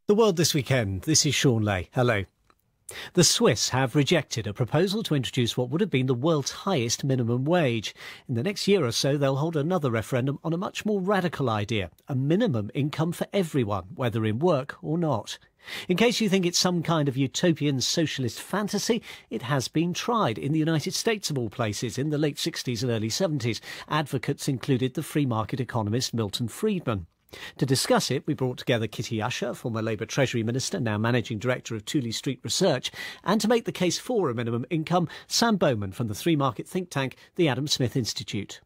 The World This Weekend. This is Sean Lay. Hello. The Swiss have rejected a proposal to introduce what would have been the world's highest minimum wage. In the next year or so, they'll hold another referendum on a much more radical idea, a minimum income for everyone, whether in work or not. In case you think it's some kind of utopian socialist fantasy, it has been tried in the United States of all places in the late 60s and early 70s. Advocates included the free market economist Milton Friedman. To discuss it, we brought together Kitty Usher, former Labour Treasury Minister, now Managing Director of Tooley Street Research, and to make the case for a minimum income, Sam Bowman from the free market think tank, the Adam Smith Institute.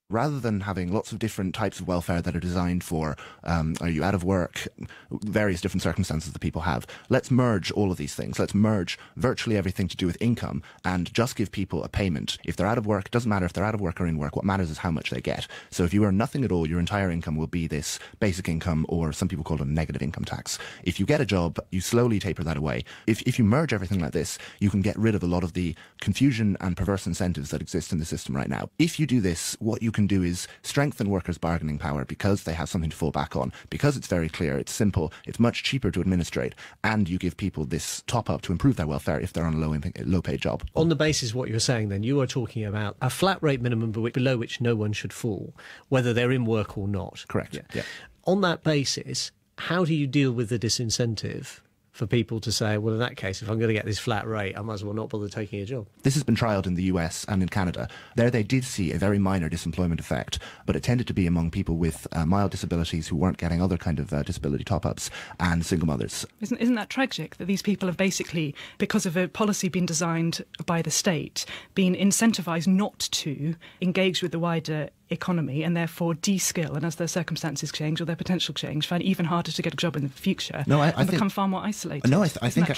Rather than having lots of different types of welfare that are designed for, are you out of work, various different circumstances that people have, let's merge all of these things. Let's merge virtually everything to do with income and just give people a payment. If they're out of work, it doesn't matter if they're out of work or in work. What matters is how much they get. So if you earn nothing at all, your entire income will be this basic income, or some people call it a negative income tax. If you get a job, you slowly taper that away. If you merge everything like this, you can get rid of a lot of the confusion and perverse incentives that exist in the system right now. If you do this, what you can do is strengthen workers' bargaining power because they have something to fall back on, because it's very clear, it's simple, it's much cheaper to administrate, and you give people this top-up to improve their welfare if they're on a low-paid job. On the basis of what you're saying then, you are talking about a flat rate minimum below which no one should fall, whether they're in work or not. Correct. Yeah. On that basis, how do you deal with the disincentive for people to say, well, in that case, if I'm going to get this flat rate, I might as well not bother taking a job? This has been trialled in the US and in Canada. There they did see a very minor disemployment effect, but it tended to be among people with mild disabilities who weren't getting other kind of disability top-ups, and single mothers. Isn't that tragic, that these people have basically, because of a policy being designed by the state, been incentivised not to engage with the wider economy and therefore de-skill, and as their circumstances change or their potential change, find it even harder to get a job in the future and become far more isolated? No, I think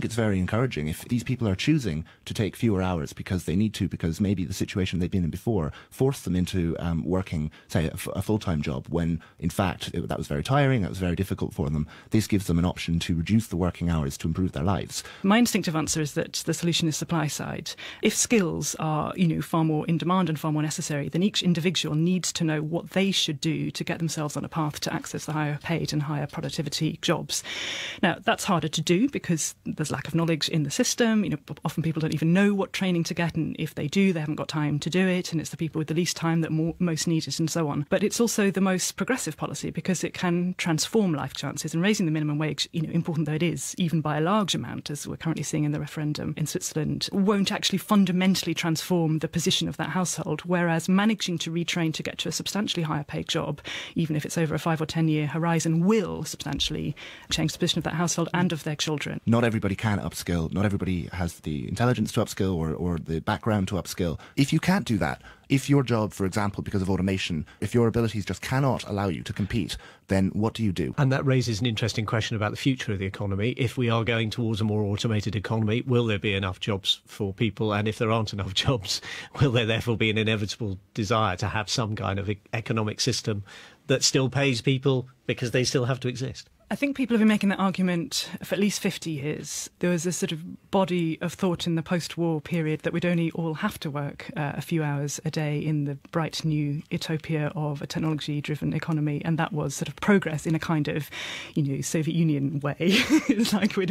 it's very encouraging. If these people are choosing to take fewer hours because they need to, because maybe the situation they've been in before forced them into working, say, a full-time job, when in fact that was very tiring, that was very difficult for them, this gives them an option to reduce the working hours to improve their lives. My instinctive answer is that the solution is supply side. If skills are, far more in demand and far more necessary, then each individual needs to know what they should do to get themselves on a path to access the higher paid and higher productivity jobs. Now, that's harder to do because there's lack of knowledge in the system. Often people don't even know what training to get, and if they do, they haven't got time to do it, and it's the people with the least time that most need it, and so on. But it's also the most progressive policy because it can transform life chances, and raising the minimum wage, important though it is, even by a large amount, as we're currently seeing in the referendum in Switzerland, won't actually fundamentally transform the position of that household, whereas managing to retrain to get to a substantially higher paid job, even if it's over a 5 or 10 year horizon, will substantially change the position of that household and of their children. Not everybody can upskill. Not everybody has the intelligence to upskill or the background to upskill. If you can't do that, if your job, for example, because of automation, if your abilities just cannot allow you to compete, then what do you do? And that raises an interesting question about the future of the economy. If we are going towards a more automated economy, will there be enough jobs for people? And if there aren't enough jobs, will there therefore be an inevitable desire to have some kind of economic system that still pays people because they still have to exist? I think people have been making that argument for at least 50 years. There was a sort of body of thought in the post-war period that we'd only all have to work a few hours a day in the bright new utopia of a technology-driven economy, and that was sort of progress in a kind of, Soviet Union way. It's like we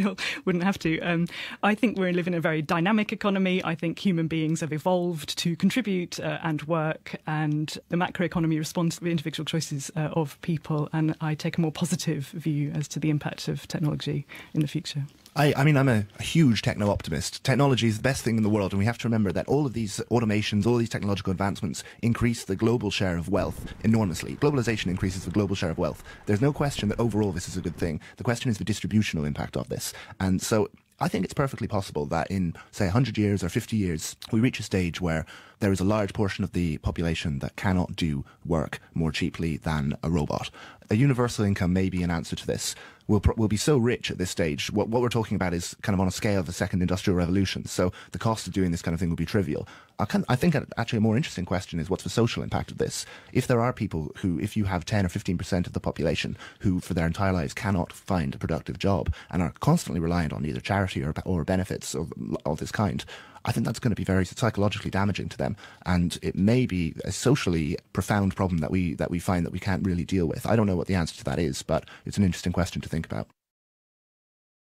wouldn't have to. I think we live in a very dynamic economy. I think human beings have evolved to contribute and work, and the macroeconomy responds to the individual choices of people, and I take a more positive view as to the impact of technology in the future. I mean, I'm a huge techno-optimist. Technology is the best thing in the world, and we have to remember that all of these automations, all these technological advancements increase the global share of wealth enormously. Globalization increases the global share of wealth. There's no question that overall this is a good thing. The question is the distributional impact of this. And so I think it's perfectly possible that in, say, 100 years or 50 years, we reach a stage where there is a large portion of the population that cannot do work more cheaply than a robot. A universal income may be an answer to this. We'll be so rich at this stage. What we're talking about is kind of on a scale of the second industrial revolution. So the cost of doing this kind of thing will be trivial. I think actually a more interesting question is what's the social impact of this? If there are people who, if you have 10 or 15% of the population who for their entire lives cannot find a productive job and are constantly reliant on either charity or benefits of this kind, I think that's going to be very psychologically damaging to them, and it may be a socially profound problem that we find that we can't really deal with. I don't know what the answer to that is, but it's an interesting question to think about.